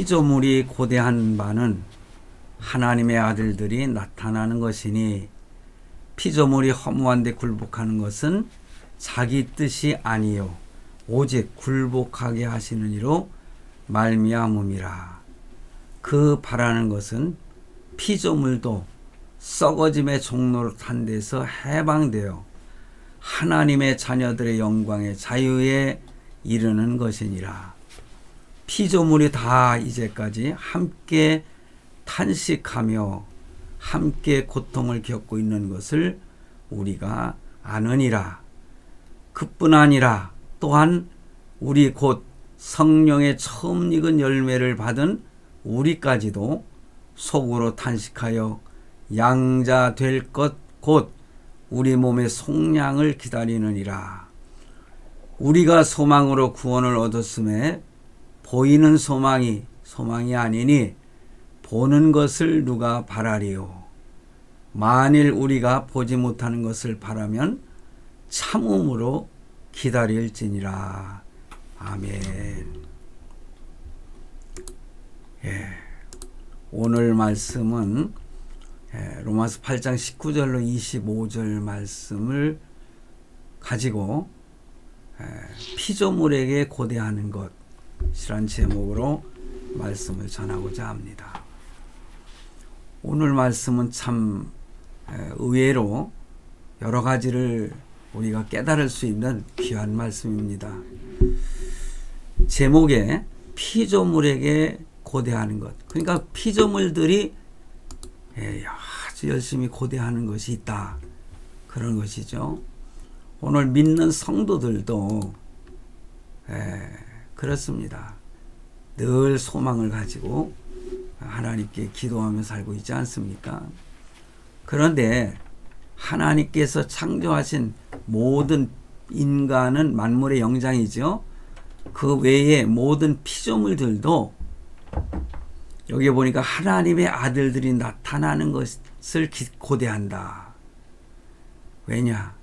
피조물이 고대한 바는 하나님의 아들들이 나타나는 것이니 피조물이 허무한 데 굴복하는 것은 자기 뜻이 아니요 오직 굴복하게 하시는 이로 말미암음이라. 그 바라는 것은 피조물도 썩어짐의 종로를 탄 데서 해방되어 하나님의 자녀들의 영광의 자유에 이르는 것이니라. 피조물이 다 이제까지 함께 탄식하며 함께 고통을 겪고 있는 것을 우리가 아느니라. 그뿐 아니라 또한 우리 곧 성령의 처음 익은 열매를 받은 우리까지도 속으로 탄식하여 양자 될 것 곧 우리 몸의 속량을 기다리느니라. 우리가 소망으로 구원을 얻었음에 보이는 소망이 아니니 보는 것을 누가 바라리요. 만일 우리가 보지 못하는 것을 바라면 참음으로 기다릴지니라. 아멘. 오늘 말씀은 로마서 8장 19절로 25절 말씀을 가지고 피조물에게 고대하는 것이란 제목으로 말씀을 전하고자 합니다. 오늘 말씀은 참 의외로 여러 가지를 우리가 깨달을 수 있는 귀한 말씀입니다. 제목에 피조물에게 고대하는 것, 그러니까 피조물들이 아주 열심히 고대하는 것이 있다, 그런 것이죠. 오늘 믿는 성도들도 그렇습니다. 늘 소망을 가지고 하나님께 기도하며 살고 있지 않습니까? 그런데 하나님께서 창조하신 모든 인간은 만물의 영장이죠. 그 외에 모든 피조물들도 여기 보니까 하나님의 아들들이 나타나는 것을 고대한다. 왜냐?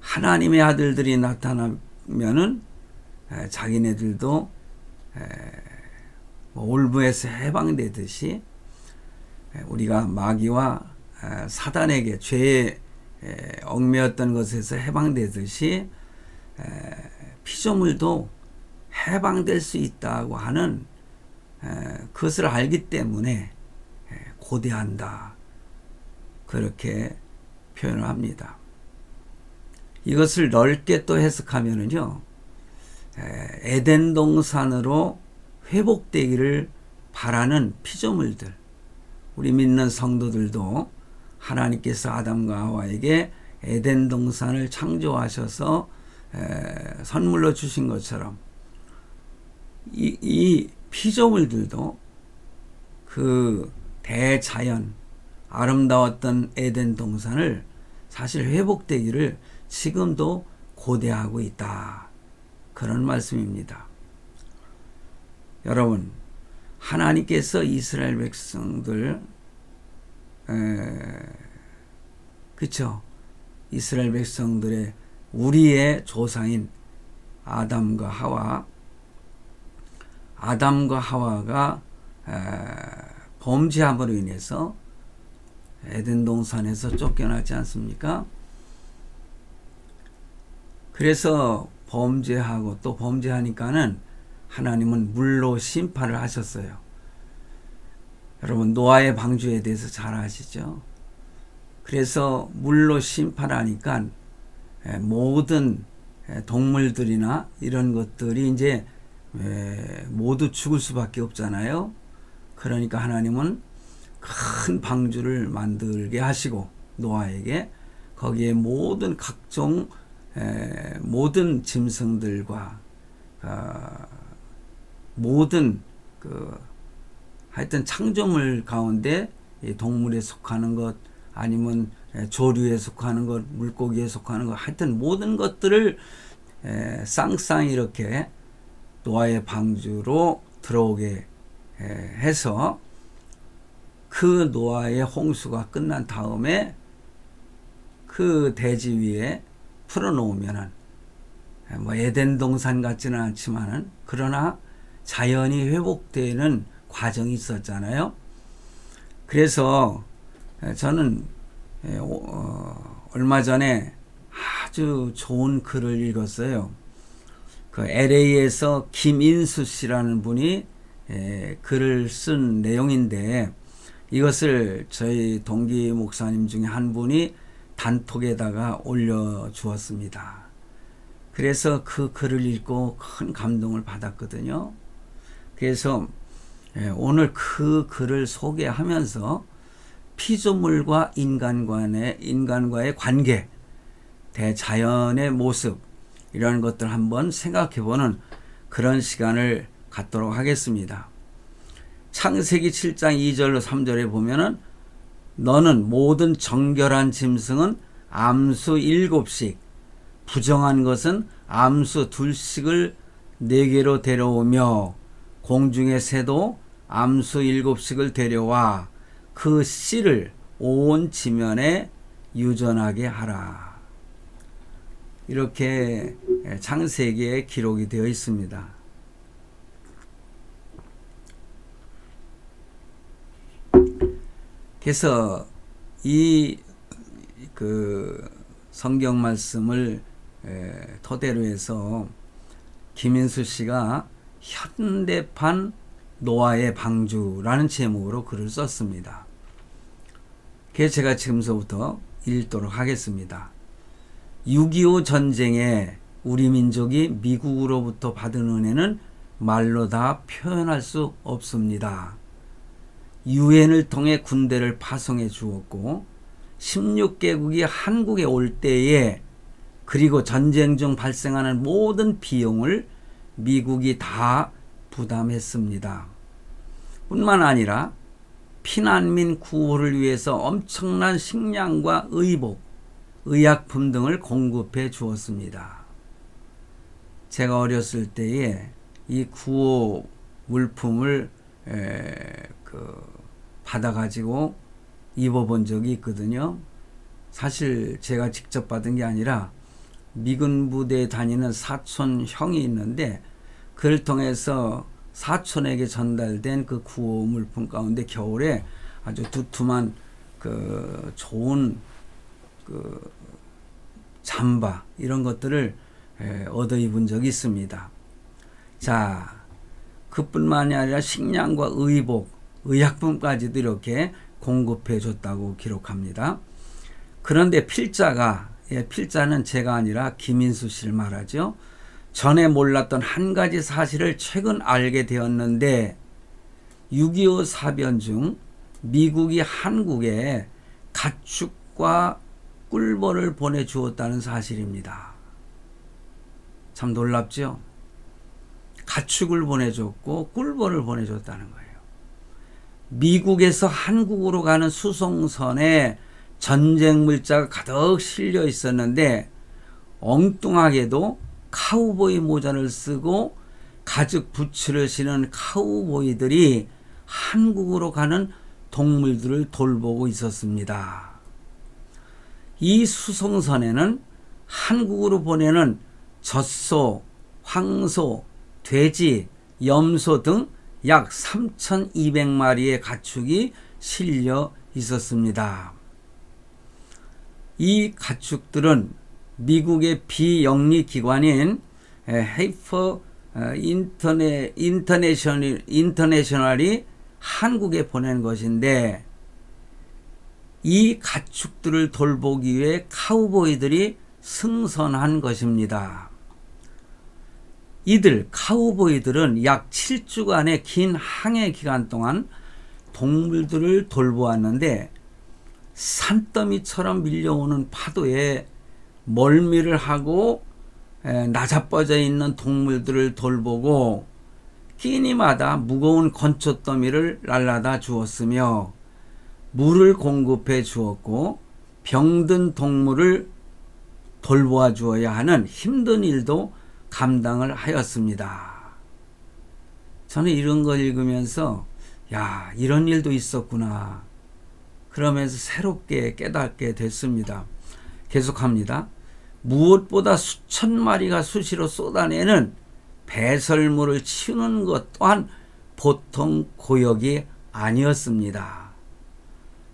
하나님의 아들들이 나타나면은 자기네들도 올무에서 해방되듯이 우리가 마귀와 사단에게 죄에 얽매였던 것에서 해방되듯이 피조물도 해방될 수 있다고 하는 그것을 알기 때문에 고대한다, 그렇게 표현을 합니다. 이것을 넓게 또 해석하면은요, 에덴 동산으로 회복되기를 바라는 피조물들, 우리 믿는 성도들도 하나님께서 아담과 하와에게 에덴 동산을 창조하셔서 선물로 주신 것처럼 이 피조물들도 그 대자연, 아름다웠던 에덴 동산을 사실 회복되기를 지금도 고대하고 있다, 그런 말씀입니다. 여러분, 하나님께서 이스라엘 백성들, 그쵸? 이스라엘 백성들의 우리의 조상인 아담과 하와가 범죄함으로 인해서 에덴 동산에서 쫓겨나지 않습니까? 그래서 범죄하고 또 범죄하니까는 하나님은 물로 심판을 하셨어요. 여러분, 노아의 방주에 대해서 잘 아시죠? 그래서 물로 심판하니까 모든 동물들이나 이런 것들이 이제 모두 죽을 수밖에 없잖아요. 그러니까 하나님은 큰 방주를 만들게 하시고 노아에게 거기에 모든 각종 모든 짐승들과 모든 하여튼 창조물 가운데 동물에 속하는 것, 아니면 조류에 속하는 것, 물고기에 속하는 것, 하여튼 모든 것들을 쌍쌍 이렇게 노아의 방주로 들어오게 해서 그 노아의 홍수가 끝난 다음에 그 대지 위에 풀어놓으면은 뭐 에덴 동산 같지는 않지만은, 그러나 자연이 회복되는 과정이 있었잖아요. 그래서 저는 얼마 전에 아주 좋은 글을 읽었어요. 그 LA에서 김인수 씨라는 분이 글을 쓴 내용인데, 이것을 저희 동기 목사님 중에 한 분이 단톡에다가 올려주었습니다. 그래서 그 글을 읽고 큰 감동을 받았거든요. 그래서 오늘 그 글을 소개하면서 피조물과 인간과의 관계, 대자연의 모습, 이런 것들 한번 생각해보는 그런 시간을 갖도록 하겠습니다. 창세기 7장 2절로 3절에 보면은 너는 모든 정결한 짐승은 암수 7씩, 부정한 것은 암수 2씩을 4개로 데려오며 공중의 새도 암수 7씩을 데려와 그 씨를 온 지면에 유전하게 하라. 이렇게 창세기에 기록이 되어 있습니다. 그래서 이 성경 말씀을 토대로 해서 김인수 씨가 현대판 노아의 방주라는 제목으로 글을 썼습니다. 그래서 제가 지금서부터 읽도록 하겠습니다. 6.25 전쟁에 우리 민족이 미국으로부터 받은 은혜는 말로 다 표현할 수 없습니다. 유엔을 통해 군대를 파송해 주었고 16개국이 한국에 올 때에, 그리고 전쟁 중 발생하는 모든 비용을 미국이 다 부담했습니다. 뿐만 아니라 피난민 구호를 위해서 엄청난 식량과 의복, 의약품 등을 공급해 주었습니다. 제가 어렸을 때에 이 구호 물품을 받아가지고 입어본 적이 있거든요. 사실 제가 직접 받은 게 아니라 미군 부대에 다니는 사촌 형이 있는데, 그를 통해서 사촌에게 전달된 그 구호 물품 가운데 겨울에 아주 두툼한 좋은 잠바, 이런 것들을 얻어 입은 적이 있습니다. 자, 그뿐만이 아니라 식량과 의복, 의약품까지도 이렇게 공급해 줬다고 기록합니다. 그런데 필자는 제가 아니라 김인수 씨를 말하죠. 전에 몰랐던 한 가지 사실을 최근 알게 되었는데, 6.25 사변 중 미국이 한국에 가축과 꿀벌을 보내주었다는 사실입니다. 참 놀랍죠? 가축을 보내줬고 꿀벌을 보내줬다는 거예요. 미국에서 한국으로 가는 수송선에 전쟁 물자가 가득 실려 있었는데, 엉뚱하게도 카우보이 모자를 쓰고 가죽 부츠를 신은 카우보이들이 한국으로 가는 동물들을 돌보고 있었습니다. 이 수송선에는 한국으로 보내는 젖소, 황소, 돼지, 염소 등 약 3,200마리의 가축이 실려 있었습니다. 이 가축들은 미국의 비영리 기관인 헤이퍼 인터내셔널이 한국에 보낸 것인데, 이 가축들을 돌보기 위해 카우보이들이 승선한 것입니다. 이들 카우보이들은 약 7주간의 긴 항해 기간 동안 동물들을 돌보았는데, 산더미처럼 밀려오는 파도에 멀미를 하고 나자빠져 있는 동물들을 돌보고 끼니마다 무거운 건초더미를 날라다 주었으며 물을 공급해 주었고 병든 동물을 돌보아 주어야 하는 힘든 일도 감당을 하였습니다. 저는 이런 걸 읽으면서 야, 이런 일도 있었구나, 그러면서 새롭게 깨닫게 됐습니다. 계속합니다. 무엇보다 수천 마리가 수시로 쏟아내는 배설물을 치우는 것 또한 보통 고역이 아니었습니다.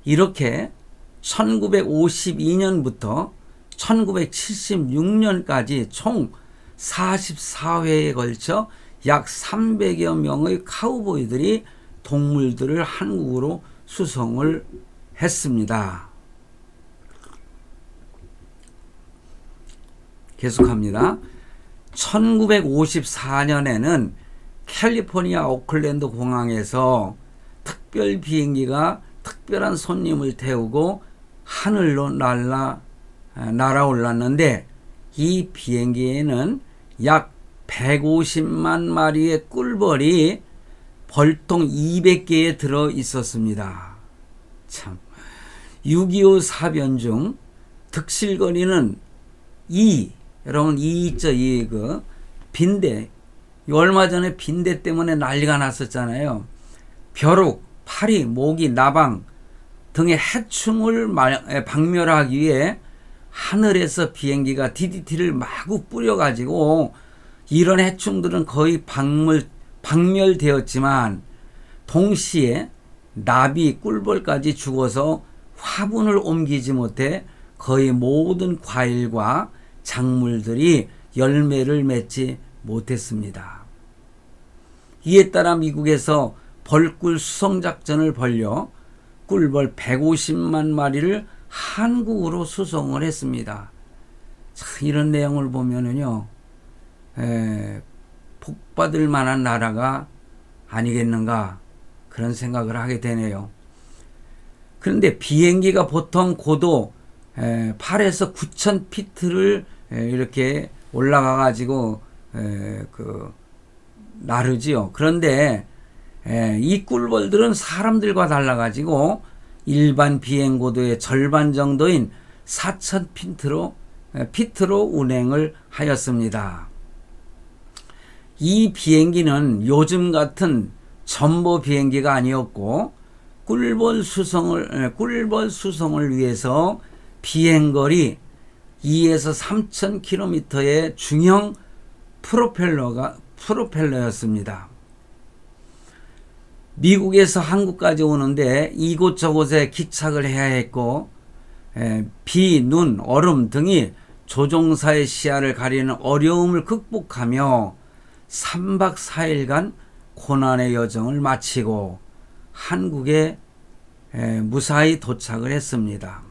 이렇게 1952년부터 1976년까지 총 44회에 걸쳐 약 300여 명의 카우보이들이 동물들을 한국으로 수송을 했습니다. 계속합니다. 1954년에는 캘리포니아 오클랜드 공항에서 특별 비행기가 특별한 손님을 태우고 하늘로 날아올랐는데, 이 비행기에는 약 150만 마리의 꿀벌이 벌통 200개에 들어 있었습니다. 참, 6.25 사변 중 득실거리는 여러분 있죠, 빈대. 얼마 전에 빈대 때문에 난리가 났었잖아요. 벼룩, 파리, 모기, 나방 등의 해충을 박멸하기 위해 하늘에서 비행기가 DDT를 마구 뿌려가지고 이런 해충들은 거의 박멸되었지만, 동시에 나비, 꿀벌까지 죽어서 화분을 옮기지 못해 거의 모든 과일과 작물들이 열매를 맺지 못했습니다. 이에 따라 미국에서 벌꿀 수송작전을 벌여 꿀벌 150만 마리를 한국으로 수송을 했습니다. 참, 이런 내용을 보면은요, 복받을 만한 나라가 아니겠는가, 그런 생각을 하게 되네요. 그런데 비행기가 보통 고도 8에서 9천 피트를 이렇게 올라가 가지고 나르지요. 그런데 이 꿀벌들은 사람들과 달라 가지고 일반 비행 고도의 절반 정도인 4천 피트로 운행을 하였습니다. 이 비행기는 요즘 같은 전보 비행기가 아니었고, 꿀벌 수송을 위해서 비행거리 2에서 3천 킬로미터의 중형 프로펠러였습니다. 미국에서 한국까지 오는데 이곳저곳에 기착을 해야 했고, 비, 눈, 얼음 등이 조종사의 시야를 가리는 어려움을 극복하며 3박 4일간 고난의 여정을 마치고 한국에 무사히 도착을 했습니다.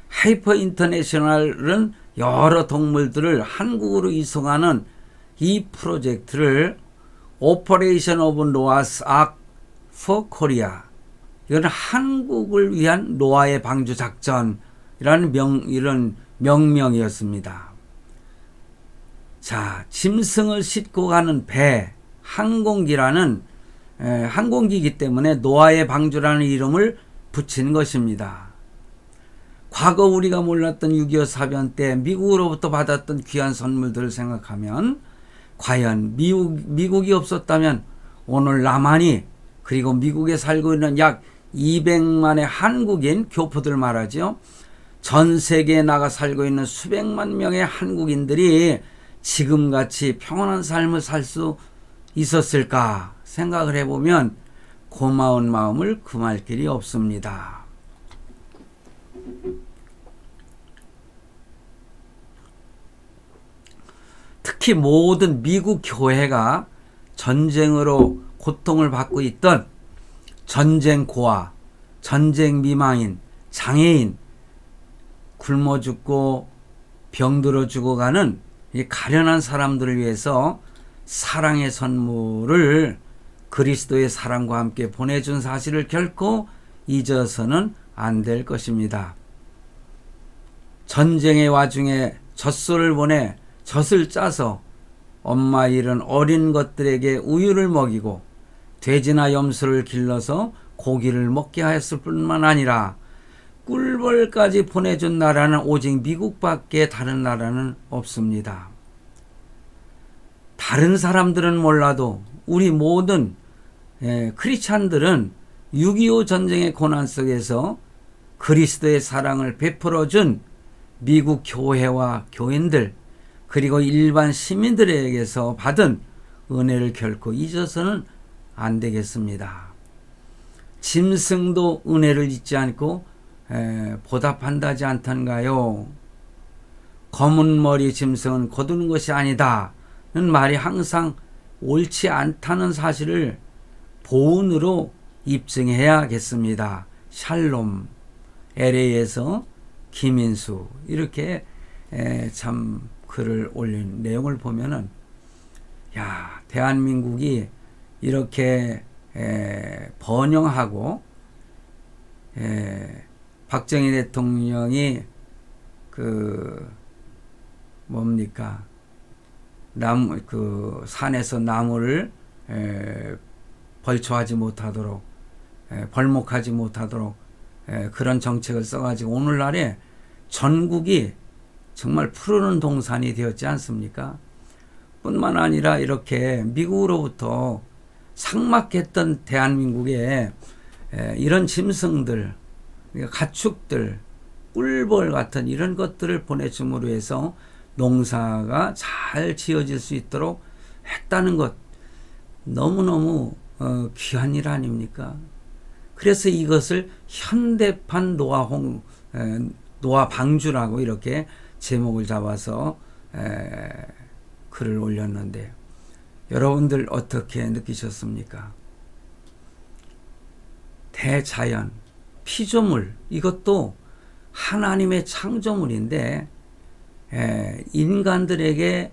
하이퍼 인터내셔널은 여러 동물들을 한국으로 이송하는 이 프로젝트를 오퍼레이션 오브 노아스 아크 for Korea, 이건 한국을 위한 노아의 방주 작전이라는 이런 명명이었습니다. 자, 짐승을 싣고 가는 배, 항공기이기 때문에 노아의 방주라는 이름을 붙인 것입니다. 과거 우리가 몰랐던 6.25 사변 때 미국으로부터 받았던 귀한 선물들을 생각하면, 과연 미국이 없었다면 오늘 남한이, 그리고 미국에 살고 있는 약 200만의 한국인 교포들 말하죠, 전 세계에 나가 살고 있는 수백만 명의 한국인들이 지금같이 평온한 삶을 살 수 있었을까 생각을 해보면 고마운 마음을 금할 길이 없습니다. 특히 모든 미국 교회가 전쟁으로 고통을 받고 있던 전쟁 고아, 전쟁 미망인, 장애인, 굶어 죽고 병들어 죽어가는 이 가련한 사람들을 위해서 사랑의 선물을, 그리스도의 사랑과 함께 보내준 사실을 결코 잊어서는 안 될 것입니다. 전쟁의 와중에 젖소를 보내 젖을 짜서 엄마 잃은 어린 것들에게 우유를 먹이고 돼지나 염소를 길러서 고기를 먹게 하였을 뿐만 아니라 꿀벌까지 보내준 나라는 오직 미국밖에 다른 나라는 없습니다. 다른 사람들은 몰라도 우리 모든 크리스찬들은 6.25 전쟁의 고난 속에서 그리스도의 사랑을 베풀어준 미국 교회와 교인들, 그리고 일반 시민들에게서 받은 은혜를 결코 잊어서는 안 되겠습니다. 짐승도 은혜를 잊지 않고 보답한다지 않던가요? 검은 머리 짐승은 거두는 것이 아니다는 말이 항상 옳지 않다는 사실을 보은으로 입증해야겠습니다. 샬롬, LA에서 김인수 이렇게 참 글을 올린 내용을 보면은 야, 대한민국이 이렇게 번영하고 박정희 대통령이 뭡니까? 산에서 나무를 벌초하지 못하도록 벌목하지 못하도록 그런 정책을 써가지고 오늘날에 전국이 정말 푸르른 동산이 되었지 않습니까? 뿐만 아니라 이렇게 미국으로부터 삭막했던 대한민국에 이런 짐승들, 가축들, 꿀벌 같은 이런 것들을 보내줌으로 해서 농사가 잘 지어질 수 있도록 했다는 것 너무너무 귀한 일 아닙니까? 그래서 이것을 현대판 노화 방주라고 이렇게 제목을 잡아서 글을 올렸는데 여러분들 어떻게 느끼셨습니까? 대자연, 피조물 이것도 하나님의 창조물인데 인간들에게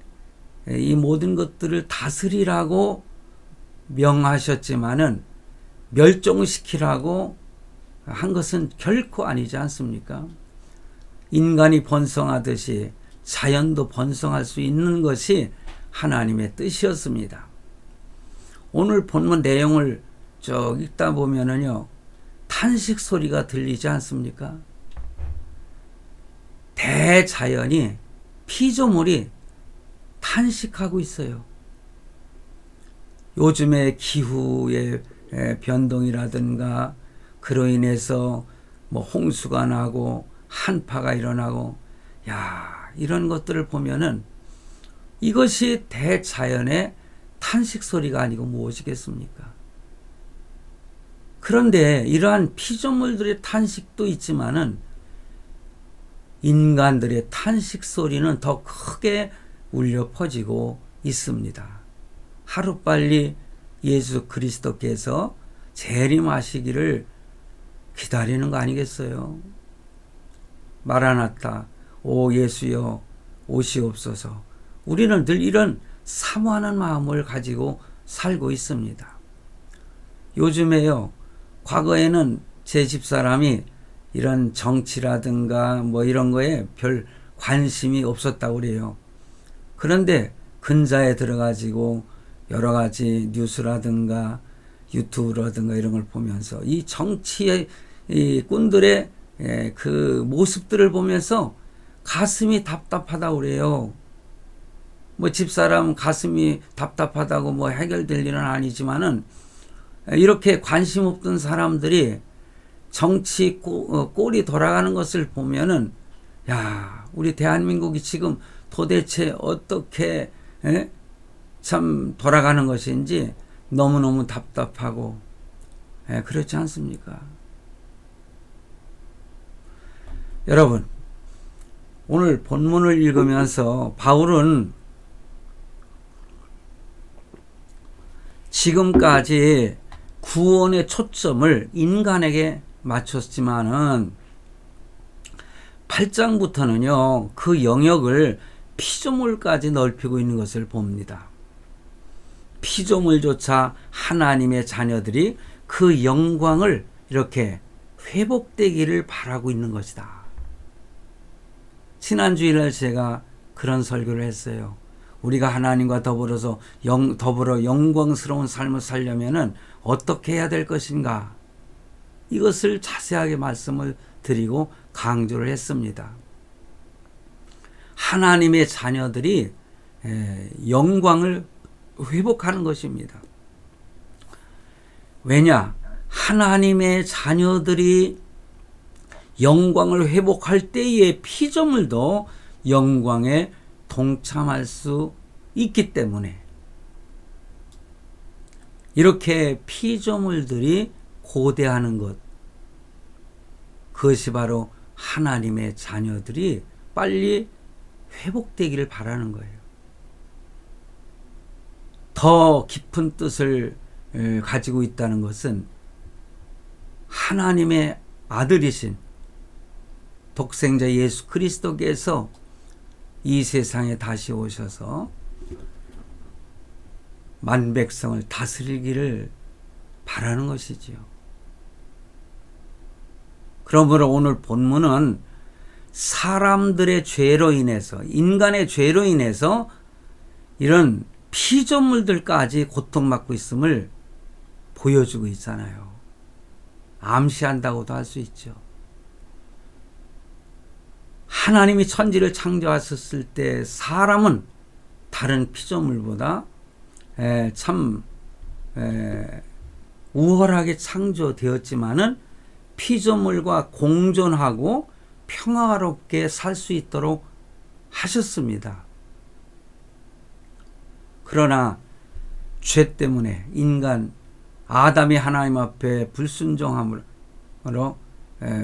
이 모든 것들을 다스리라고 명하셨지만은 멸종시키라고 한 것은 결코 아니지 않습니까? 인간이 번성하듯이 자연도 번성할 수 있는 것이 하나님의 뜻이었습니다. 오늘 본문 내용을 쭉 읽다 보면은요, 탄식 소리가 들리지 않습니까? 대자연이, 피조물이 탄식하고 있어요. 요즘의 기후의 변동이라든가 그로 인해서 홍수가 나고 한파가 일어나고 이런 것들을 보면은 이것이 대자연의 탄식 소리가 아니고 무엇이겠습니까? 그런데 이러한 피조물들의 탄식도 있지만은 인간들의 탄식 소리는 더 크게 울려 퍼지고 있습니다. 하루빨리 예수 그리스도께서 재림하시기를 기다리는 거 아니겠어요? 마라나타, 오 예수여 오시옵소서. 우리는 늘 이런 사모하는 마음을 가지고 살고 있습니다. 요즘에요, 과거에는 제 집사람이 이런 정치라든가 이런 거에 별 관심이 없었다고 그래요. 그런데 근자에 들어가지고 여러 가지 뉴스라든가 유튜브라든가 이런 걸 보면서 이 정치의 이 꾼들의 그 모습들을 보면서 가슴이 답답하다고 그래요. 집사람 가슴이 답답하다고 해결될 일은 아니지만은 이렇게 관심 없던 사람들이 정치 꼴이 돌아가는 것을 보면은 우리 대한민국이 지금 도대체 어떻게 참 돌아가는 것인지 너무너무 답답하고 그렇지 않습니까? 여러분, 오늘 본문을 읽으면서 바울은 지금까지 구원의 초점을 인간에게 맞췄지만은 8장부터는요, 그 영역을 피조물까지 넓히고 있는 것을 봅니다. 피조물조차 하나님의 자녀들이 그 영광을 이렇게 회복되기를 바라고 있는 것이다. 지난주일날 제가 그런 설교를 했어요. 우리가 하나님과 더불어 영광스러운 삶을 살려면은 어떻게 해야 될 것인가? 이것을 자세하게 말씀을 드리고 강조를 했습니다. 하나님의 자녀들이 영광을 회복하는 것입니다. 왜냐? 하나님의 자녀들이 영광을 회복할 때의 피조물도 영광의 동참할 수 있기 때문에 이렇게 피조물들이 고대하는 것, 그것이 바로 하나님의 자녀들이 빨리 회복되기를 바라는 거예요. 더 깊은 뜻을 가지고 있다는 것은 하나님의 아들이신 독생자 예수 그리스도께서 이 세상에 다시 오셔서 만백성을 다스리기를 바라는 것이지요. 그러므로 오늘 본문은 사람들의 죄로 인해서, 인간의 죄로 인해서 이런 피조물들까지 고통받고 있음을 보여주고 있잖아요. 암시한다고도 할 수 있죠. 하나님이 천지를 창조하셨을 때 사람은 다른 피조물보다 참 우월하게 창조되었지만은 피조물과 공존하고 평화롭게 살 수 있도록 하셨습니다. 그러나 죄 때문에 인간 아담이 하나님 앞에 불순종함으로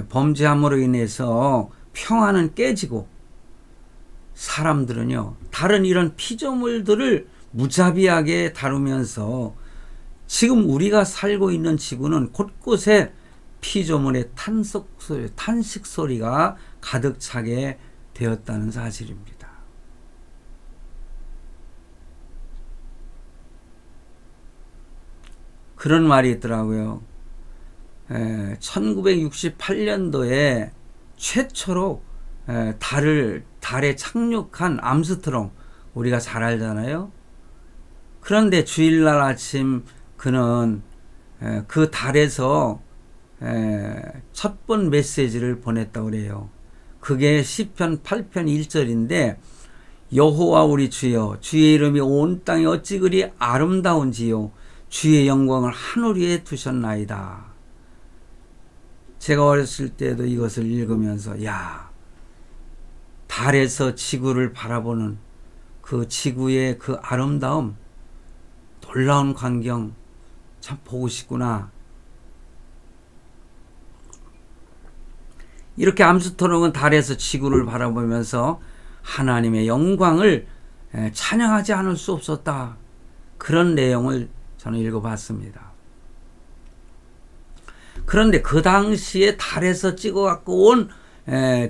범죄함으로 인해서 평화는 깨지고 사람들은요 다른 이런 피조물들을 무자비하게 다루면서 지금 우리가 살고 있는 지구는 곳곳에 피조물의 탄식 소리가 가득 차게 되었다는 사실입니다. 그런 말이 있더라고요. 1968년도에 최초로 달에 착륙한 암스트롱, 우리가 잘 알잖아요. 그런데 주일날 아침 그는 그 달에서 첫 번 메시지를 보냈다고 그래요. 그게 시편 8편 1절인데 여호와 우리 주여, 주의 이름이 온 땅에 어찌 그리 아름다운지요, 주의 영광을 하늘 위에 두셨나이다. 제가 어렸을 때도 이것을 읽으면서 야, 달에서 지구를 바라보는 그 지구의 그 아름다움, 놀라운 광경 참 보고 싶구나. 이렇게 암스트롱은 달에서 지구를 바라보면서 하나님의 영광을 찬양하지 않을 수 없었다. 그런 내용을 저는 읽어봤습니다. 그런데 그 당시에 달에서 찍어갖고 온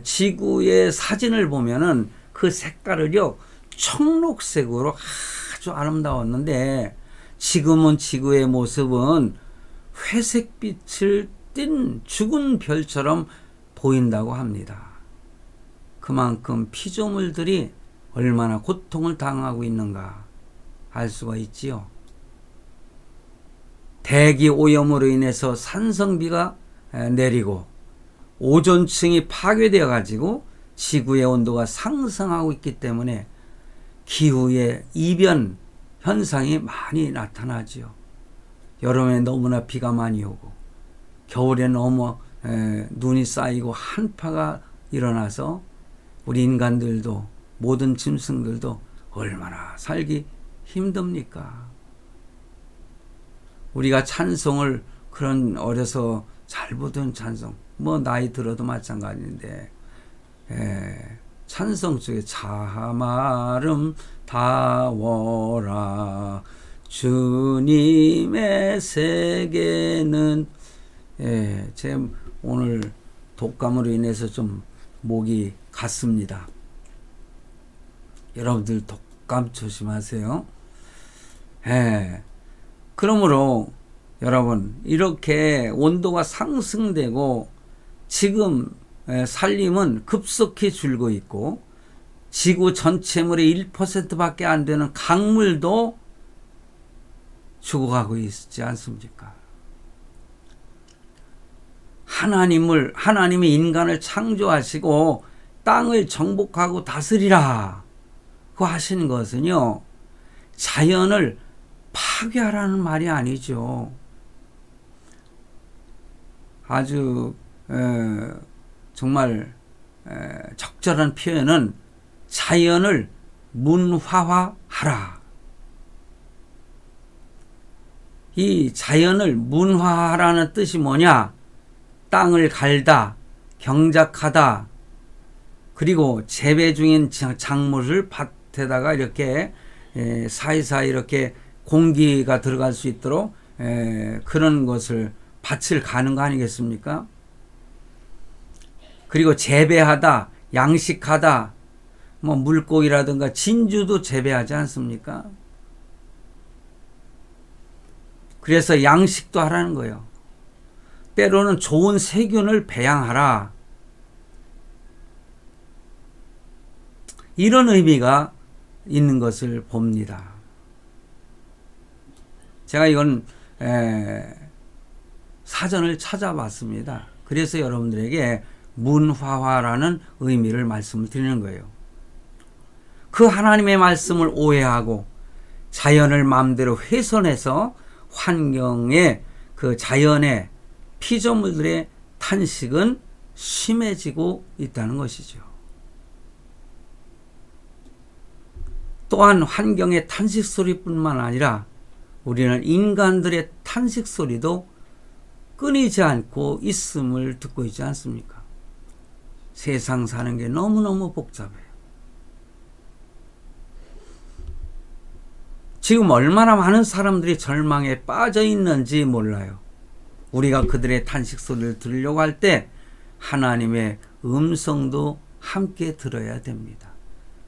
지구의 사진을 보면은 그 색깔을요 청록색으로 아주 아름다웠는데 지금은 지구의 모습은 회색빛을 띤 죽은 별처럼 보인다고 합니다. 그만큼 피조물들이 얼마나 고통을 당하고 있는가 알 수가 있지요. 대기 오염으로 인해서 산성비가 내리고 오존층이 파괴되어 가지고 지구의 온도가 상승하고 있기 때문에 기후의 이변 현상이 많이 나타나지요. 여름에 너무나 비가 많이 오고 겨울에 너무 눈이 쌓이고 한파가 일어나서 우리 인간들도 모든 짐승들도 얼마나 살기 힘듭니까? 우리가 찬송을 그런 어려서 잘 보던 찬송, 뭐 나이 들어도 마찬가지인데 찬송 중에 참 아름다워라 주님의 세계는 제 오늘 독감으로 인해서 좀 목이 갔습니다. 여러분들 독감 조심하세요. 그러므로 여러분 이렇게 온도가 상승되고 지금 산림은 급속히 줄고 있고 지구 전체물의 1%밖에 안 되는 강물도 죽어가고 있지 않습니까? 하나님이 인간을 창조하시고 땅을 정복하고 다스리라 그 하신 것은요 자연을 파괴하라는 말이 아니죠. 아주 정말 적절한 표현은 자연을 문화화하라. 이 자연을 문화하라는 뜻이 뭐냐? 땅을 갈다, 경작하다, 그리고 재배 중인 작물을 밭에다가 이렇게 사이사이 이렇게 공기가 들어갈 수 있도록 그런 것을 밭을 가는 거 아니겠습니까? 그리고 재배하다, 양식하다, 뭐 물고기라든가 진주도 재배하지 않습니까? 그래서 양식도 하라는 거예요. 때로는 좋은 세균을 배양하라. 이런 의미가 있는 것을 봅니다. 제가 이건 사전을 찾아봤습니다. 그래서 여러분들에게 문화화라는 의미를 말씀을 드리는 거예요. 그 하나님의 말씀을 오해하고 자연을 마음대로 훼손해서 환경의 그 자연의 피조물들의 탄식은 심해지고 있다는 것이죠. 또한 환경의 탄식 소리뿐만 아니라 우리는 인간들의 탄식 소리도 끊이지 않고 있음을 듣고 있지 않습니까? 세상 사는 게 너무너무 복잡해요. 지금 얼마나 많은 사람들이 절망에 빠져 있는지 몰라요. 우리가 그들의 탄식 소리를 들으려고 할 때 하나님의 음성도 함께 들어야 됩니다.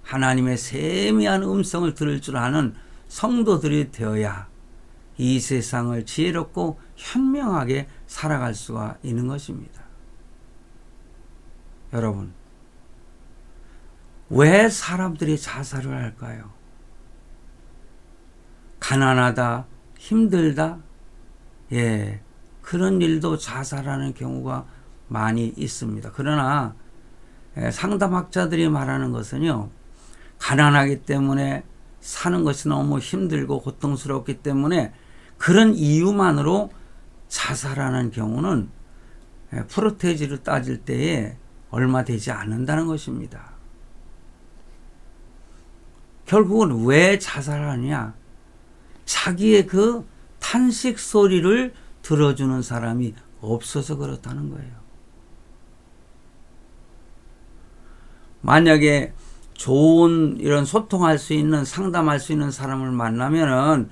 하나님의 세미한 음성을 들을 줄 아는 성도들이 되어야 이 세상을 지혜롭고 현명하게 살아갈 수가 있는 것입니다. 여러분, 왜 사람들이 자살을 할까요? 가난하다, 힘들다, 그런 일도 자살하는 경우가 많이 있습니다. 그러나 상담학자들이 말하는 것은요, 가난하기 때문에 사는 것이 너무 힘들고 고통스럽기 때문에 그런 이유만으로 자살하는 경우는 프로테이지를 따질 때에 얼마 되지 않는다는 것입니다. 결국은 왜 자살하느냐? 자기의 그 탄식 소리를 들어주는 사람이 없어서 그렇다는 거예요. 만약에 좋은 이런 소통할 수 있는, 상담할 수 있는 사람을 만나면은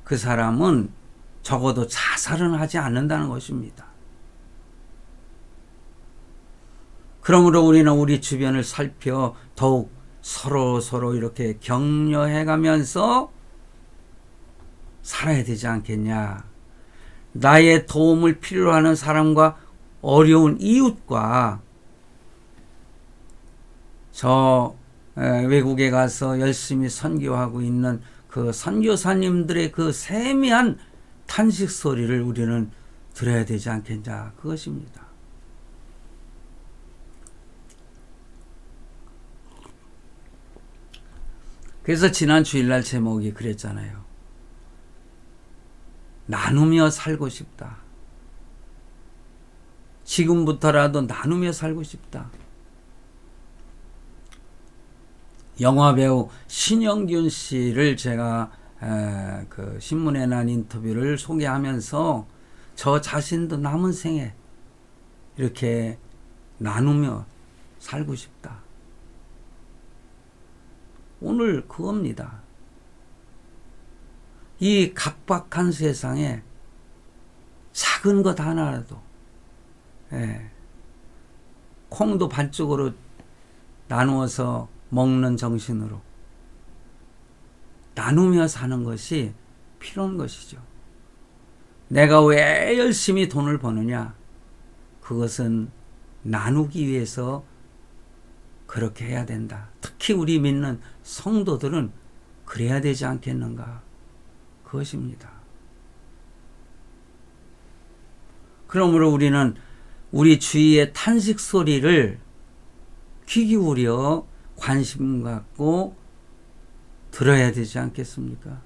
그 사람은 적어도 자살은 하지 않는다는 것입니다. 그러므로 우리는 우리 주변을 살펴 더욱 서로 이렇게 격려해 가면서 살아야 되지 않겠냐. 나의 도움을 필요로 하는 사람과 어려운 이웃과 저 외국에 가서 열심히 선교하고 있는 그 선교사님들의 그 세미한 탄식 소리를 우리는 들어야 되지 않겠냐. 그것입니다. 그래서 지난 주일날 제목이 그랬잖아요. 나누며 살고 싶다. 지금부터라도 나누며 살고 싶다. 영화배우 신영균 씨를 제가 그 신문에 난 인터뷰를 소개하면서 저 자신도 남은 생에 이렇게 나누며 살고 싶다. 오늘 그겁니다. 이 각박한 세상에 작은 것 하나라도 콩도 반쪽으로 나누어서 먹는 정신으로 나누며 사는 것이 필요한 것이죠. 내가 왜 열심히 돈을 버느냐? 그것은 나누기 위해서 그렇게 해야 된다. 특히 우리 믿는 성도들은 그래야 되지 않겠는가? 그것입니다. 그러므로 우리는 우리 주위의 탄식 소리를 귀 기울여 관심 갖고 들어야 되지 않겠습니까?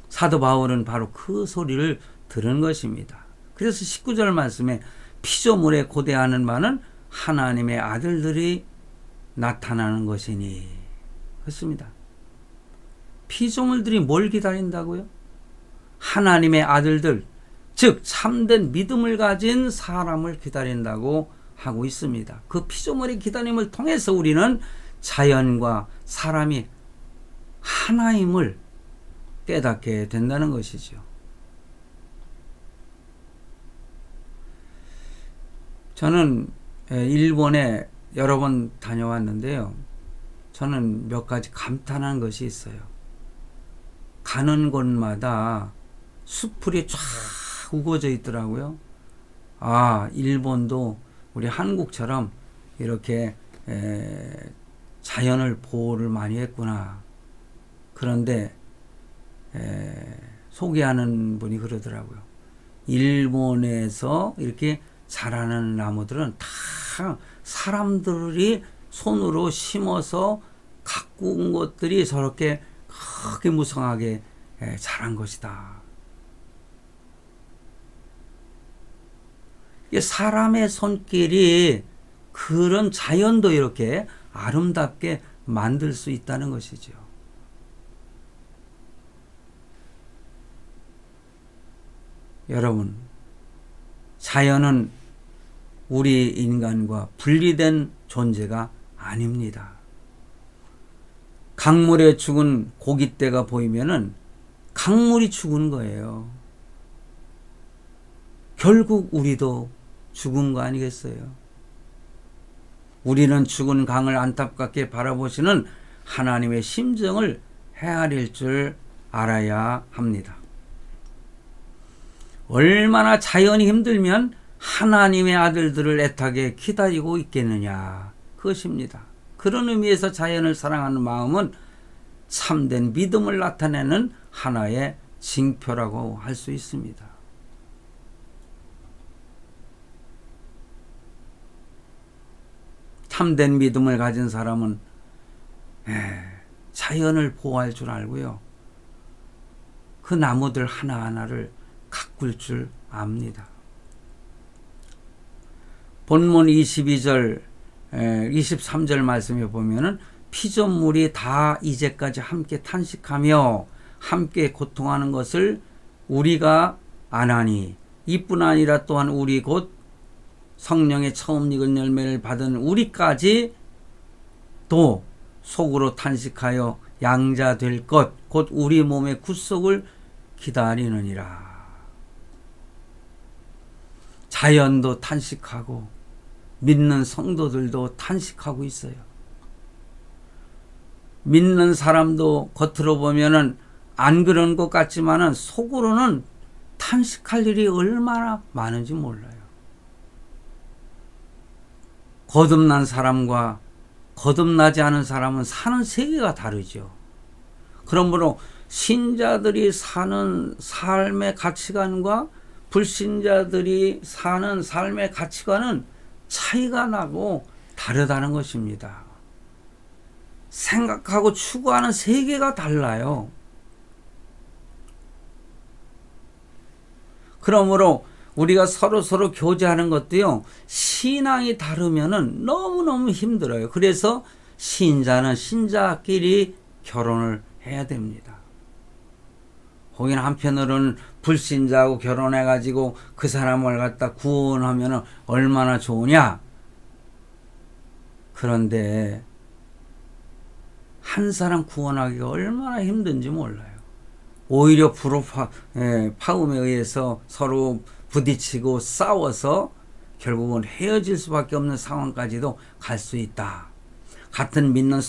사도 바울은 바로 그 소리를 들은 것입니다. 그래서 19절 말씀에 피조물에 고대하는 바는 하나님의 아들들이 나타나는 것이니. 그렇습니다. 피조물들이 뭘 기다린다고요? 하나님의 아들들, 즉 참된 믿음을 가진 사람을 기다린다고 하고 있습니다. 그 피조물의 기다림을 통해서 우리는 자연과 사람이 하나임을 깨닫게 된다는 것이죠. 저는 일본에 여러 번 다녀왔는데요. 저는 몇 가지 감탄한 것이 있어요. 가는 곳마다 숲풀이 쫙 우거져 있더라고요. 아, 일본도 우리 한국처럼 이렇게 자연을 보호를 많이 했구나. 그런데 소개하는 분이 그러더라고요. 일본에서 이렇게 자라는 나무들은 다 사람들이 손으로 심어서 가꾼 것들이 저렇게 크게 무성하게 자란 것이다. 사람의 손길이 그런 자연도 이렇게 아름답게 만들 수 있다는 것이죠. 여러분, 자연은 우리 인간과 분리된 존재가 아닙니다. 강물에 죽은 고깃대가 보이면은 강물이 죽은 거예요. 결국 우리도 죽은 거 아니겠어요? 우리는 죽은 강을 안타깝게 바라보시는 하나님의 심정을 헤아릴 줄 알아야 합니다. 얼마나 자연이 힘들면 하나님의 아들들을 애타게 기다리고 있겠느냐, 그것입니다. 그런 의미에서 자연을 사랑하는 마음은 참된 믿음을 나타내는 하나의 징표라고 할 수 있습니다. 참된 믿음을 가진 사람은 자연을 보호할 줄 알고요. 그 나무들 하나하나를 가꿀 줄 압니다. 본문 22절, 23절 말씀에 보면은 피조물이 다 이제까지 함께 탄식하며 함께 고통하는 것을 우리가 아나니 이뿐 아니라 또한 우리 곧 성령의 처음 익은 열매를 받은 우리까지 또 속으로 탄식하여 양자될 것 곧 우리 몸의 구속을 기다리느니라. 자연도 탄식하고 믿는 성도들도 탄식하고 있어요. 믿는 사람도 겉으로 보면은 안 그런 것 같지만은 속으로는 탄식할 일이 얼마나 많은지 몰라요. 거듭난 사람과 거듭나지 않은 사람은 사는 세계가 다르죠. 그러므로 신자들이 사는 삶의 가치관과 불신자들이 사는 삶의 가치관은 차이가 나고 다르다는 것입니다. 생각하고 추구하는 세계가 달라요. 그러므로 우리가 서로 교제하는 것도요, 신앙이 다르면은 너무너무 힘들어요. 그래서 신자는 신자끼리 결혼을 해야 됩니다. 거기는 한편으로는 불신자하고 결혼해가지고 그 사람을 갖다 구원하면 얼마나 좋으냐. 그런데 한 사람 구원하기가 얼마나 힘든지 몰라요. 오히려 불호 파음에 의해서 서로 부딪히고 싸워서 결국은 헤어질 수밖에 없는 상황까지도 갈 수 있다. 같은 믿는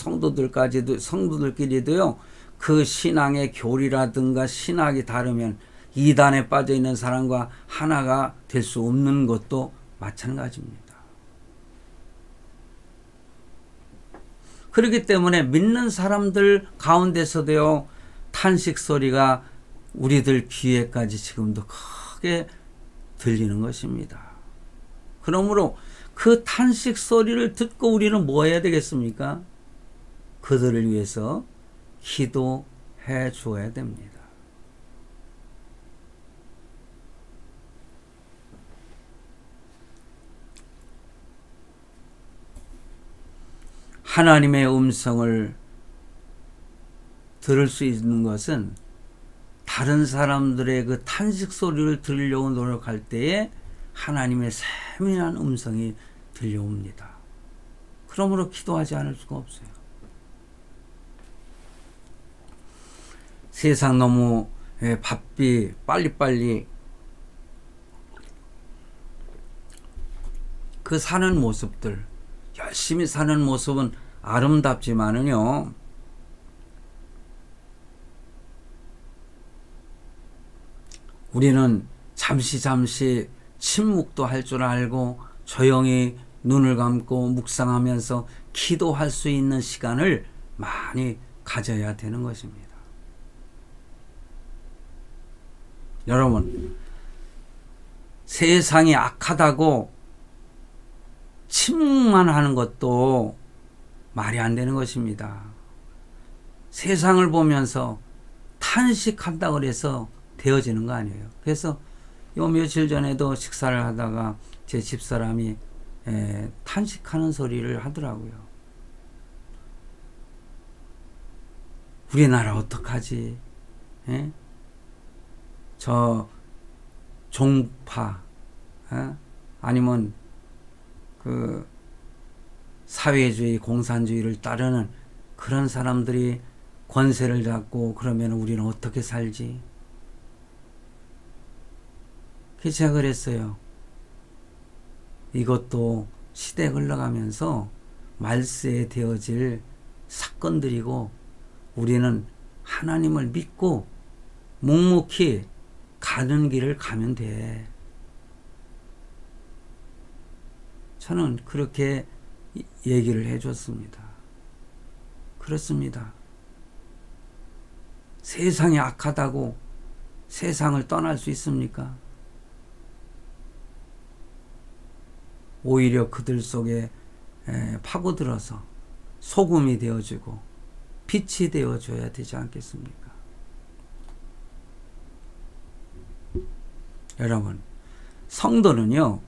성도들끼리도요, 그 신앙의 교리라든가 신학이 다르면 이단에 빠져 있는 사람과 하나가 될 수 없는 것도 마찬가지입니다. 그렇기 때문에 믿는 사람들 가운데서도요, 탄식 소리가 우리들 귀에까지 지금도 크게 들리는 것입니다. 그러므로 그 탄식 소리를 듣고 우리는 뭐 해야 되겠습니까? 그들을 위해서 기도해 주어야 됩니다. 하나님의 음성을 들을 수 있는 것은 다른 사람들의 그 탄식 소리를 들으려고 노력할 때에 하나님의 세밀한 음성이 들려옵니다. 그러므로 기도하지 않을 수가 없어요. 세상 너무 바삐 빨리빨리 그 사는 모습들, 열심히 사는 모습은 아름답지만은요, 우리는 잠시 침묵도 할 줄 알고 조용히 눈을 감고 묵상하면서 기도할 수 있는 시간을 많이 가져야 되는 것입니다. 여러분, 세상이 악하다고 침묵만 하는 것도 말이 안 되는 것입니다. 세상을 보면서 탄식한다고 그래서 되어지는 거 아니에요. 그래서 요 며칠 전에도 식사를 하다가 제 집사람이 탄식하는 소리를 하더라고요. 우리나라 어떡하지? 저 종파 아니면 그 사회주의 공산주의를 따르는 그런 사람들이 권세를 잡고 그러면 우리는 어떻게 살지? 그래서 제가 그랬어요. 이것도 시대 흘러가면서 말세에 되어질 사건들이고 우리는 하나님을 믿고 묵묵히 가는 길을 가면 돼. 저는 그렇게 얘기를 해줬습니다. 그렇습니다. 세상이 악하다고 세상을 떠날 수 있습니까? 오히려 그들 속에 파고들어서 소금이 되어주고 빛이 되어줘야 되지 않겠습니까? 여러분, 성도는요,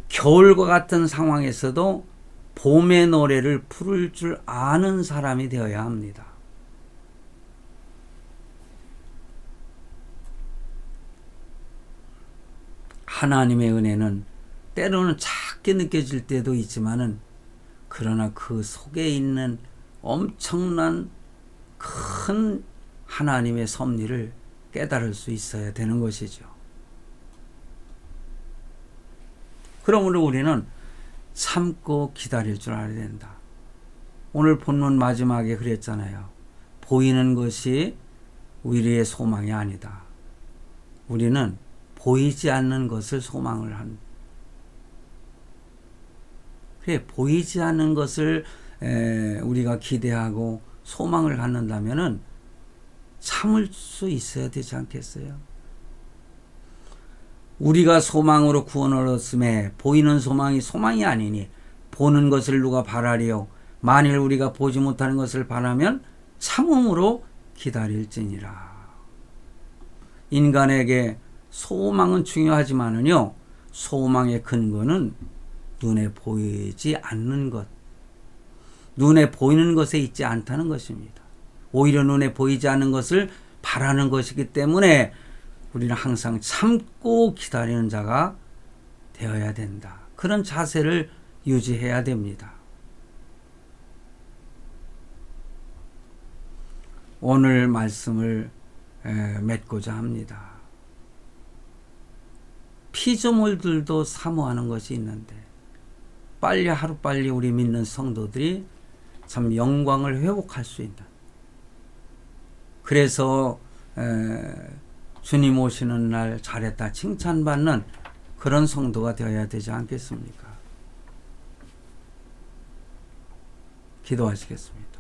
겨울과 같은 상황에서도 봄의 노래를 부를 줄 아는 사람이 되어야 합니다. 하나님의 은혜는 때로는 작게 느껴질 때도 있지만은 그러나 그 속에 있는 엄청난 큰 하나님의 섭리를 깨달을 수 있어야 되는 것이죠. 그러므로 우리는 참고 기다릴 줄 알아야 된다. 오늘 본문 마지막에 그랬잖아요. 보이는 것이 우리의 소망이 아니다. 우리는 보이지 않는 것을 소망을 한다. 그래, 보이지 않는 것을 우리가 기대하고 소망을 갖는다면은 참을 수 있어야 되지 않겠어요? 우리가 소망으로 구원을 얻음에 보이는 소망이 소망이 아니니 보는 것을 누가 바라리요? 만일 우리가 보지 못하는 것을 바라면 참음으로 기다릴지니라. 인간에게 소망은 중요하지만은요, 소망의 근거는 눈에 보이지 않는 것, 눈에 보이는 것에 있지 않다는 것입니다. 오히려 눈에 보이지 않는 것을 바라는 것이기 때문에 우리는 항상 참고 기다리는 자가 되어야 된다. 그런 자세를 유지해야 됩니다. 오늘 말씀을 맺고자 합니다. 피조물들도 사모하는 것이 있는데 하루빨리 우리 믿는 성도들이 참 영광을 회복할 수 있는, 그래서 주님 오시는 날 잘했다 칭찬받는 그런 성도가 되어야 되지 않겠습니까? 기도하시겠습니다.